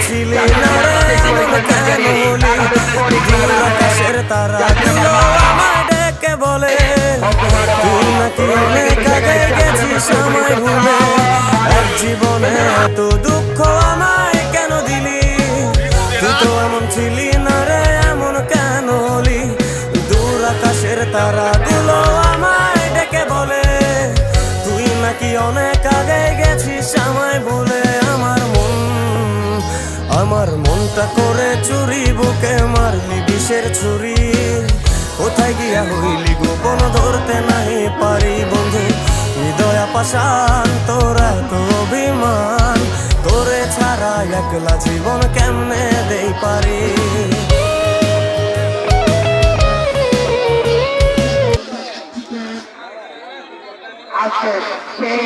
ছিলি না রে এমন কেন হলি দূর আকাশের তারাগুলো আমায় ডেকে বলে তুই নাকি অনেক আগে গেছিস আমায় ভুলে এক জীবনে এত দুঃখ আমায় কেন দিলি তুই তো এমন ছিলি না রে এমন কেন হলি দূর আকাশের তারাগুলো আমায় ডেকে বলে তুই নাকি অনেক আগে গেছিস আমায় ভুলে আমার মনটা করে চুরি বুকে মারলি বিষের ছুরি কোথায় গিয়া হইলি গোপন ধরতে নাই পারি বন্ধু হৃদয় পাষাণ তোরা তো অভিমান তোরে ছাড়া একলা জীবন কেমনে দেই পারি আজকে সেই